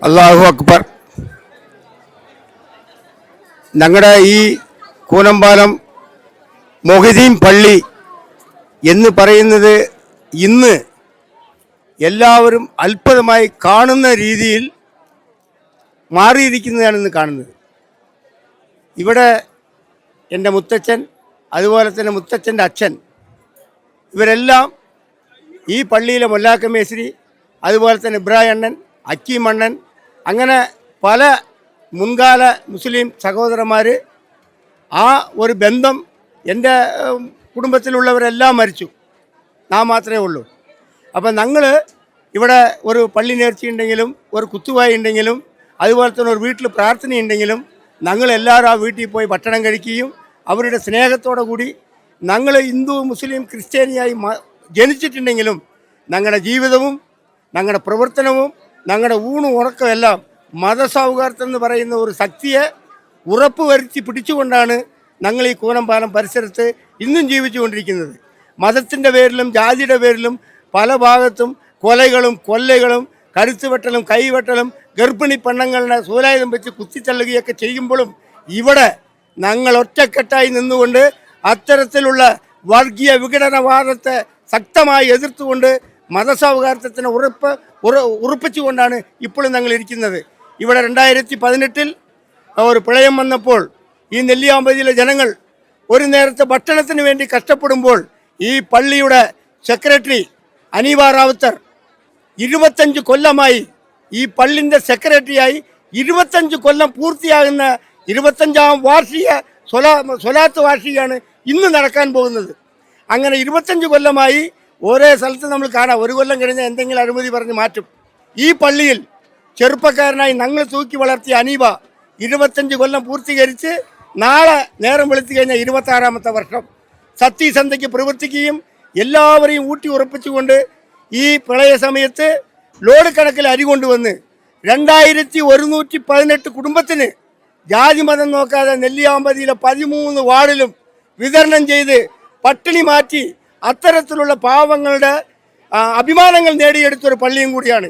അല്ലാഹു അക്ബർ. ഞങ്ങളുടെ ഈ കൂനമ്പാലം മൊഹിദ്ദീൻ പള്ളി എന്ന് പറയുന്നത് ഇന്ന് എല്ലാവരും അത്ഭുതമായി കാണുന്ന രീതിയിൽ മാറിയിരിക്കുന്നതാണ് ഇന്ന് കാണുന്നത്. ഇവിടെ എൻ്റെ മുത്തച്ഛൻ, അതുപോലെ തന്നെ മുത്തച്ഛൻ്റെ അച്ഛൻ, ഇവരെല്ലാം ഈ പള്ളിയിലെ മൊല്ലാക്ക മേസ്രി, അതുപോലെ തന്നെ ഇബ്രാഹിം അണ്ണൻ, ഹക്കീം അണ്ണൻ, അങ്ങനെ പല മുൻകാല മുസ്ലിം സഹോദരന്മാർ, ആ ഒരു ബന്ധം എൻ്റെ കുടുംബത്തിലുള്ളവരെല്ലാം മരിച്ചു, നാം മാത്രമേ ഉള്ളൂ. അപ്പം ഞങ്ങൾ ഇവിടെ ഒരു പള്ളി നേർച്ചയുണ്ടെങ്കിലും ഒരു കുത്തുവായി ഉണ്ടെങ്കിലും അതുപോലെ തന്നെ ഒരു വീട്ടിൽ പ്രാർത്ഥനയുണ്ടെങ്കിലും ഞങ്ങളെല്ലാവരും ആ വീട്ടിൽ പോയി ഭക്ഷണം കഴിക്കുകയും അവരുടെ സ്നേഹത്തോടു കൂടി, ഞങ്ങൾ ഹിന്ദു മുസ്ലിം ക്രിസ്ത്യാനിയായി ജനിച്ചിട്ടുണ്ടെങ്കിലും ഞങ്ങളുടെ ജീവിതവും ഞങ്ങളുടെ പ്രവർത്തനവും ഞങ്ങളുടെ ഊണും ഉറക്കവും എല്ലാം മതസൗഹാർദ്ദം എന്ന് പറയുന്ന ഒരു ശക്തിയെ ഉറപ്പ് വരുത്തി പിടിച്ചുകൊണ്ടാണ് ഞങ്ങൾ ഈ കൂനമ്പാലം പരിസരത്ത് ഇന്നും ജീവിച്ചുകൊണ്ടിരിക്കുന്നത്. മതത്തിൻ്റെ പേരിലും ജാതിയുടെ പേരിലും പല ഭാഗത്തും കൊലകളും കൊല്ലകളും കരുത്തുവെട്ടലും കൈവെട്ടലും ഗർഭിണി പെണ്ണുങ്ങളുടെ സൂലായുധം വെച്ച് കുത്തിത്തള്ളുകയൊക്കെ ചെയ്യുമ്പോഴും ഇവിടെ ഞങ്ങൾ ഒറ്റക്കെട്ടായി നിന്നുകൊണ്ട് അത്തരത്തിലുള്ള വർഗീയ വിഘടനവാദത്തെ ശക്തമായി എതിർത്തുകൊണ്ട് മതസൗഹാർദ്ദത്തിന് ഉറപ്പിച്ചുകൊണ്ടാണ് ഇപ്പോഴും ഞങ്ങൾ ഇരിക്കുന്നത്. ഇവിടെ 2018 ഒരു പ്രളയം വന്നപ്പോൾ ഈ നെല്ലിയാമ്പതിയിലെ ജനങ്ങൾ ഒരു നേരത്തെ ഭക്ഷണത്തിന് വേണ്ടി കഷ്ടപ്പെടുമ്പോൾ ഈ പള്ളിയുടെ സെക്രട്ടറി അനീവ റാവുത്തർ 25 കൊല്ലമായി ഈ പള്ളിൻ്റെ സെക്രട്ടറിയായി 25 കൊല്ലം പൂർത്തിയാകുന്ന 25ാം വാർഷിക സ്വലാത്ത് വാർഷികയാണ് ഇന്ന് നടക്കാൻ പോകുന്നത്. അങ്ങനെ 25 കൊല്ലമായി ഓരോ സ്ഥലത്ത് നമ്മൾ കാണാം. ഒരു കൊല്ലം കഴിഞ്ഞാൽ എന്തെങ്കിലും അനുമതി പറഞ്ഞ് മാറ്റും. ഈ പള്ളിയിൽ ചെറുപ്പക്കാരനായി ഞങ്ങൾ തൂക്കി വളർത്തിയ അനീവ 25 കൊല്ലം പൂർത്തീകരിച്ച് നാളെ നേരം വെളുത്തു കഴിഞ്ഞാൽ 26ാമത്തെ വർഷം സത്യസന്ധയ്ക്ക് പ്രവർത്തിക്കുകയും എല്ലാവരെയും ഊട്ടി ഉറപ്പിച്ചുകൊണ്ട് ഈ പ്രളയ സമയത്ത് ലോഡ് കണക്കിൽ അരി കൊണ്ടുവന്ന് 2118 കുടുംബത്തിന് ജാതി മതം നോക്കാതെ നെല്ലിയാമ്പതിയിലെ 13 വാർഡിലും വിതരണം ചെയ്ത് പട്ടിണി മാറ്റി അത്തരത്തിലുള്ള പാവങ്ങളുടെ അഭിമാനങ്ങൾ നേടിയെടുത്തൊരു പള്ളിയും കൂടിയാണ്.